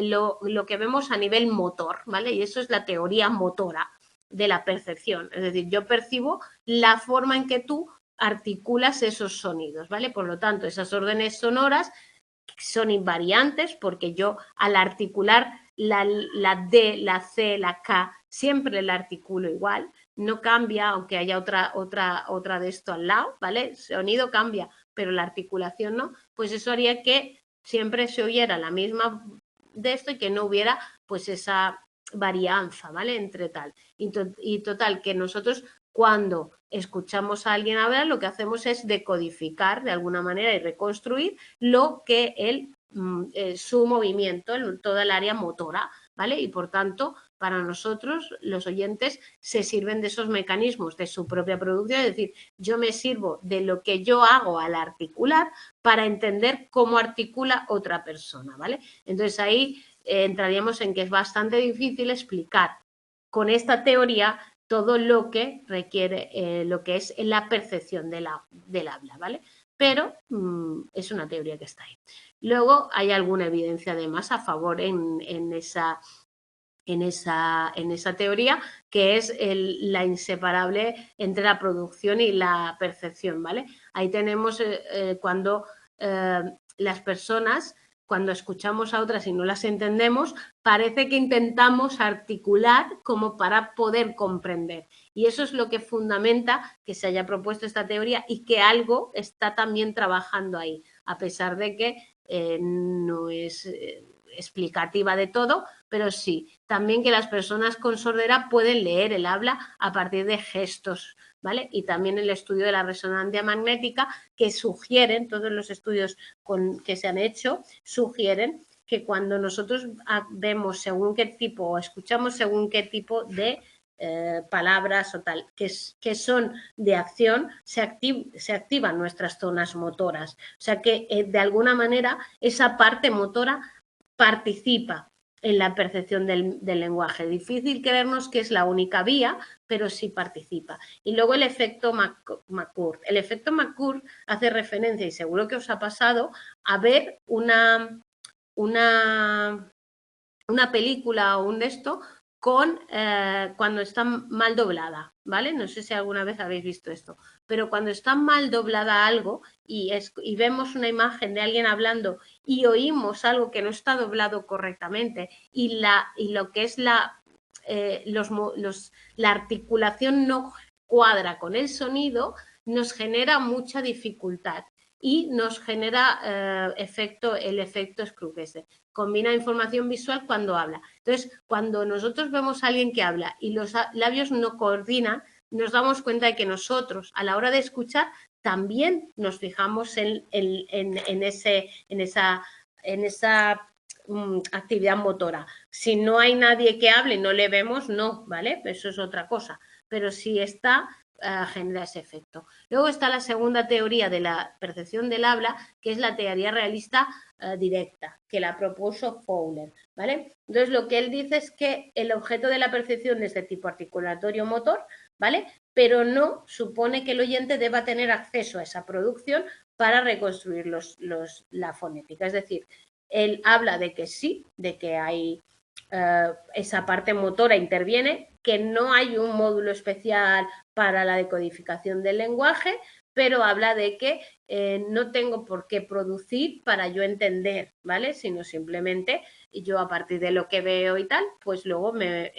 S1: lo que vemos a nivel motor, ¿vale? Y eso es la teoría motora de la percepción, es decir, yo percibo la forma en que tú articulas esos sonidos, ¿vale? Por lo tanto, esas órdenes sonoras son invariantes porque yo al articular la D, la C, la K, siempre la articulo igual, no cambia aunque haya otra de esto al lado, ¿vale? El sonido cambia, pero la articulación no, pues eso haría que siempre se oyera la misma de esto y que no hubiera pues esa varianza, ¿vale? Entre tal. Y total, que nosotros cuando escuchamos a alguien hablar, lo que hacemos es decodificar de alguna manera y reconstruir lo que su movimiento, toda el área motora, ¿vale? Y por tanto, para nosotros, los oyentes, se sirven de esos mecanismos de su propia producción, es decir, yo me sirvo de lo que yo hago al articular para entender cómo articula otra persona, ¿vale? Entonces ahí entraríamos en que es bastante difícil explicar con esta teoría todo lo que requiere, lo que es la percepción del habla, ¿vale? Pero es una teoría que está ahí. Luego hay alguna evidencia además a favor en esa teoría, que es la inseparable entre la producción y la percepción, ¿vale? Ahí tenemos cuando las personas cuando escuchamos a otras y no las entendemos, parece que intentamos articular como para poder comprender. Y eso es lo que fundamenta que se haya propuesto esta teoría y que algo está también trabajando ahí, a pesar de que no es explicativa de todo, pero sí, también que las personas con sordera pueden leer el habla a partir de gestos, ¿vale? Y también el estudio de la resonancia magnética, que sugieren, todos los estudios que se han hecho, sugieren que cuando nosotros vemos según qué tipo o escuchamos según qué tipo de palabras o tal, que son de acción, se activan nuestras zonas motoras. O sea que de alguna manera esa parte motora participa en la percepción del lenguaje. Difícil creernos que es la única vía, pero sí participa. Y luego el efecto McCourt. El efecto McCourt hace referencia, y seguro que os ha pasado, a ver una película o un de esto cuando está mal doblada, ¿vale? No sé si alguna vez habéis visto esto, pero cuando está mal doblada algo y vemos una imagen de alguien hablando y oímos algo que no está doblado correctamente y lo que es la articulación no cuadra con el sonido, nos genera mucha dificultad y nos genera el efecto Scrooge. Combina información visual cuando habla. Entonces, cuando nosotros vemos a alguien que habla y los labios no coordinan, nos damos cuenta de que nosotros, a la hora de escuchar, también nos fijamos en esa actividad motora. Si no hay nadie que hable y no le vemos, no, ¿vale? Eso es otra cosa. Pero si está, genera ese efecto. Luego está la segunda teoría de la percepción del habla, que es la teoría realista directa, que la propuso Fowler, ¿vale? Entonces, lo que él dice es que el objeto de la percepción es de tipo articulatorio-motor, ¿vale? Pero no supone que el oyente deba tener acceso a esa producción para reconstruir la fonética. Es decir, él habla de que sí, de que hay esa parte motora interviene, que no hay un módulo especial para la decodificación del lenguaje, pero habla de que no tengo por qué producir para yo entender, ¿vale? Sino simplemente yo a partir de lo que veo y tal, pues luego me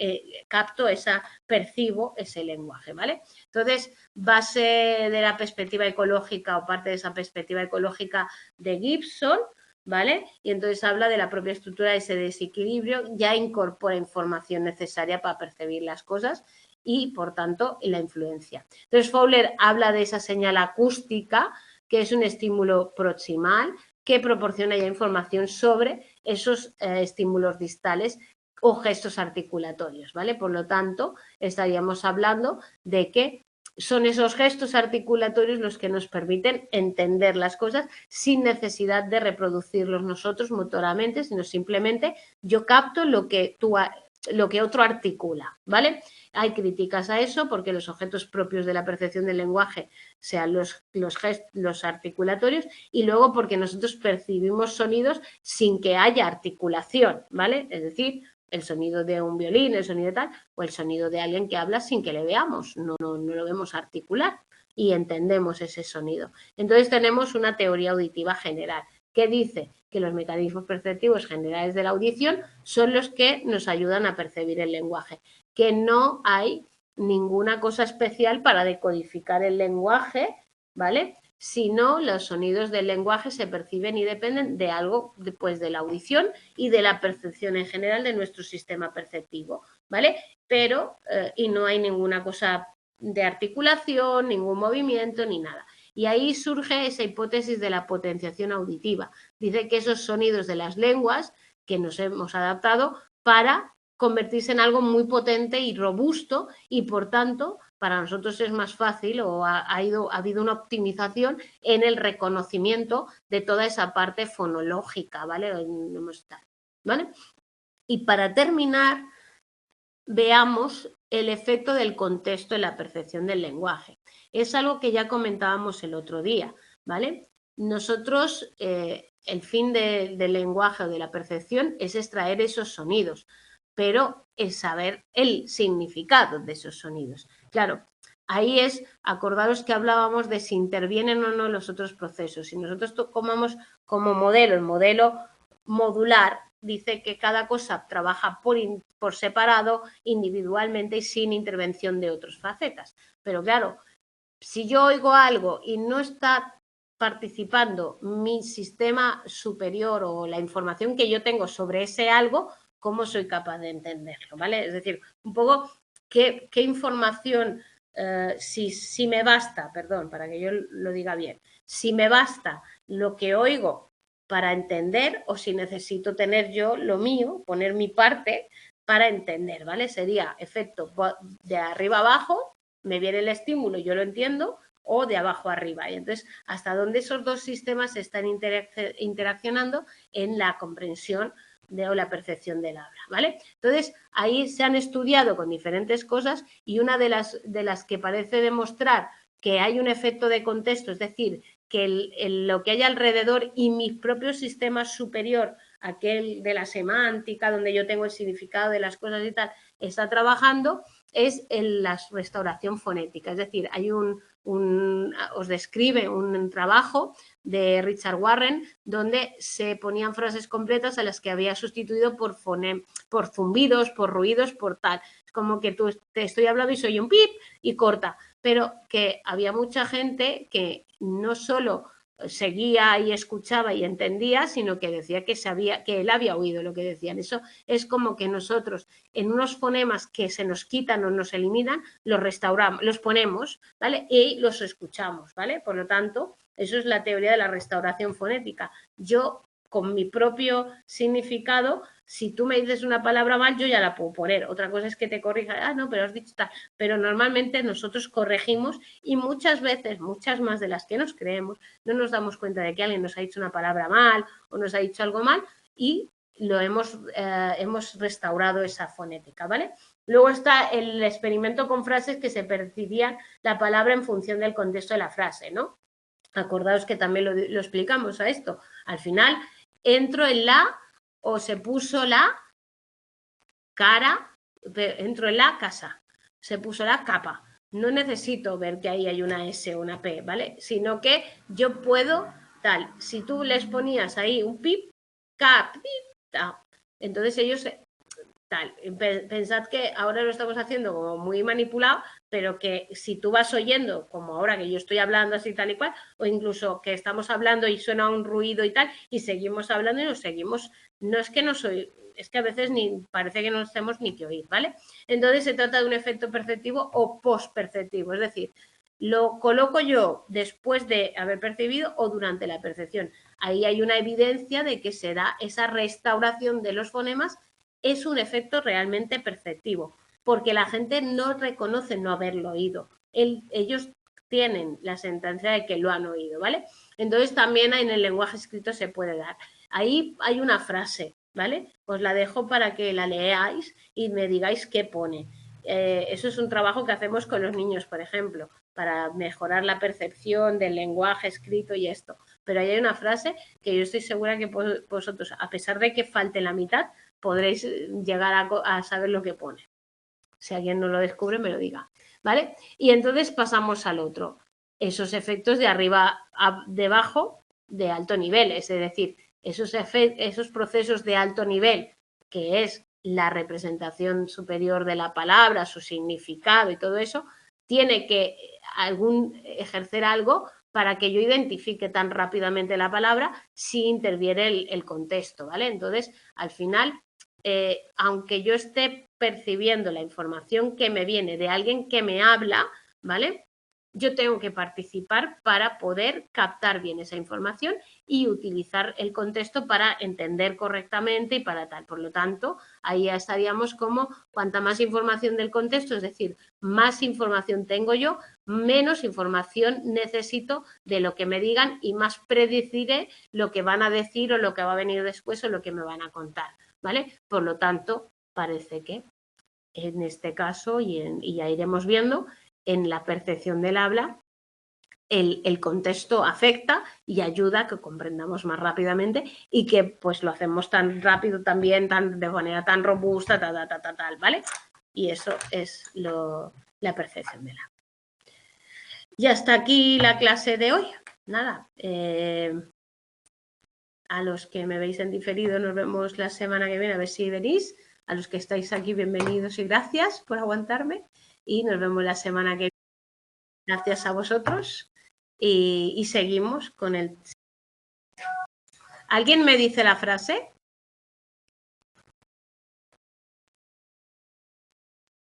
S1: percibo ese lenguaje, ¿vale? Entonces, base de la perspectiva ecológica o parte de esa perspectiva ecológica de Gibson, ¿vale? Y entonces habla de la propia estructura de ese desequilibrio, ya incorpora información necesaria para percibir las cosas y, por tanto, la influencia. Entonces, Fowler habla de esa señal acústica, que es un estímulo proximal que proporciona ya información sobre esos estímulos distales o gestos articulatorios, ¿vale? Por lo tanto, estaríamos hablando de que son esos gestos articulatorios los que nos permiten entender las cosas sin necesidad de reproducirlos nosotros motoramente, sino simplemente yo capto lo que otro articula, ¿vale? Hay críticas a eso porque los objetos propios de la percepción del lenguaje sean los articulatorios y luego porque nosotros percibimos sonidos sin que haya articulación, ¿vale? Es decir, el sonido de un violín, el sonido de tal, o el sonido de alguien que habla sin que le veamos, no lo vemos articular y entendemos ese sonido. Entonces tenemos una teoría auditiva general que dice que los mecanismos perceptivos generales de la audición son los que nos ayudan a percibir el lenguaje, que no hay ninguna cosa especial para decodificar el lenguaje, ¿vale? Sino los sonidos del lenguaje se perciben y dependen de algo, pues de la audición y de la percepción en general de nuestro sistema perceptivo, ¿vale? Pero, y no hay ninguna cosa de articulación, ningún movimiento ni nada. Y ahí surge esa hipótesis de la potenciación auditiva. Dice que esos sonidos de las lenguas que nos hemos adaptado para convertirse en algo muy potente y robusto y, por tanto, para nosotros es más fácil o ha habido una optimización en el reconocimiento de toda esa parte fonológica, ¿vale? ¿Vale? Y para terminar, veamos el efecto del contexto en la percepción del lenguaje. Es algo que ya comentábamos el otro día, ¿vale? Nosotros, el fin del lenguaje o de la percepción es extraer esos sonidos, pero es saber el significado de esos sonidos. Claro, ahí es, acordaros que hablábamos de si intervienen o no los otros procesos. Si nosotros tomamos como modelo el modelo modular dice que cada cosa trabaja por separado, individualmente y sin intervención de otras facetas. Pero claro, si yo oigo algo y no está participando mi sistema superior o la información que yo tengo sobre ese algo, ¿cómo soy capaz de entenderlo? ¿Vale? Es decir, un poco qué información, si me basta, perdón, para que yo lo diga bien, si me basta lo que oigo para entender o si necesito tener yo lo mío, poner mi parte para entender, ¿vale? Sería efecto de arriba abajo, me viene el estímulo, yo lo entiendo, o de abajo arriba. Y entonces, hasta dónde esos dos sistemas están interaccionando en la comprensión o la percepción del habla, ¿vale? Entonces, ahí se han estudiado con diferentes cosas y una de las que parece demostrar que hay un efecto de contexto, es decir, que lo que hay alrededor y mi propio sistema superior, aquel de la semántica, donde yo tengo el significado de las cosas y tal, está trabajando, es en la restauración fonética. Es decir, hay os describe un trabajo de Richard Warren donde se ponían frases completas a las que había sustituido por zumbidos, por ruidos, por tal. Es como que tú te estoy hablando y soy un pip y corta. Pero que había mucha gente que no solo seguía y escuchaba y entendía, sino que decía que él había oído lo que decían. Eso es como que nosotros en unos fonemas que se nos quitan o nos eliminan, los restauramos, los ponemos, ¿vale? Y los escuchamos, ¿vale? Por lo tanto, eso es la teoría de la restauración fonética. Yo, con mi propio significado, si tú me dices una palabra mal, yo ya la puedo poner. Otra cosa es que te corrija, no, pero has dicho tal. Pero normalmente nosotros corregimos y muchas veces, muchas más de las que nos creemos, no nos damos cuenta de que alguien nos ha dicho una palabra mal o nos ha dicho algo mal y hemos restaurado esa fonética, ¿vale? Luego está el experimento con frases que se percibían la palabra en función del contexto de la frase, ¿no? Acordaos que también lo explicamos a esto. Al final, entro en la o se puso la cara, entro en la casa, se puso la capa. No necesito ver que ahí hay una S o una P, ¿vale? Sino que yo puedo, tal, si tú les ponías ahí un pip, cap, pip, tal, entonces ellos tal. Pensad que ahora lo estamos haciendo como muy manipulado, pero que si tú vas oyendo, como ahora que yo estoy hablando así tal y cual, o incluso que estamos hablando y suena un ruido y tal, y seguimos hablando y nos seguimos, no es que no soy, es que a veces ni parece que no estemos ni que oír, ¿vale? Entonces se trata de un efecto perceptivo o postperceptivo, es decir, lo coloco yo después de haber percibido o durante la percepción. Ahí hay una evidencia de que se da esa restauración de los fonemas, es un efecto realmente perceptivo, porque la gente no reconoce no haberlo oído. Ellos tienen la sentencia de que lo han oído, ¿vale? Entonces también en el lenguaje escrito se puede dar. Ahí hay una frase, ¿vale? Os la dejo para que la leáis y me digáis qué pone. Eso es un trabajo que hacemos con los niños, por ejemplo, para mejorar la percepción del lenguaje escrito y esto. Pero ahí hay una frase que yo estoy segura que vosotros, a pesar de que falte la mitad, podréis llegar a saber lo que pone. Si alguien no lo descubre, me lo diga, ¿vale? Y entonces pasamos al otro. Esos efectos de arriba a debajo de alto nivel, es decir, esos procesos de alto nivel, que es la representación superior de la palabra, su significado y todo eso, tiene que ejercer algo para que yo identifique tan rápidamente la palabra si interviene el contexto, ¿vale? Entonces, al final, aunque yo esté percibiendo la información que me viene de alguien que me habla, ¿vale? Yo tengo que participar para poder captar bien esa información y utilizar el contexto para entender correctamente y para tal. Por lo tanto, ahí ya estaríamos como cuanta más información del contexto, es decir, más información tengo yo, menos información necesito de lo que me digan y más predeciré lo que van a decir o lo que va a venir después o lo que me van a contar, ¿vale? Por lo tanto, parece que en este caso, y ya iremos viendo, en la percepción del habla, el contexto afecta y ayuda a que comprendamos más rápidamente y que pues lo hacemos tan rápido también, de manera tan robusta, tal, ¿vale? Y eso es la percepción del habla. Y hasta aquí la clase de hoy. Nada, A los que me veis en diferido, nos vemos la semana que viene, a ver si venís. A los que estáis aquí, bienvenidos y gracias por aguantarme. Y nos vemos la semana que viene. Gracias a vosotros. Y seguimos con el... ¿Alguien me dice la frase?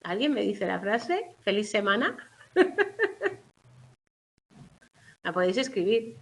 S1: ¿Alguien me dice la frase? ¡Feliz semana! La podéis escribir.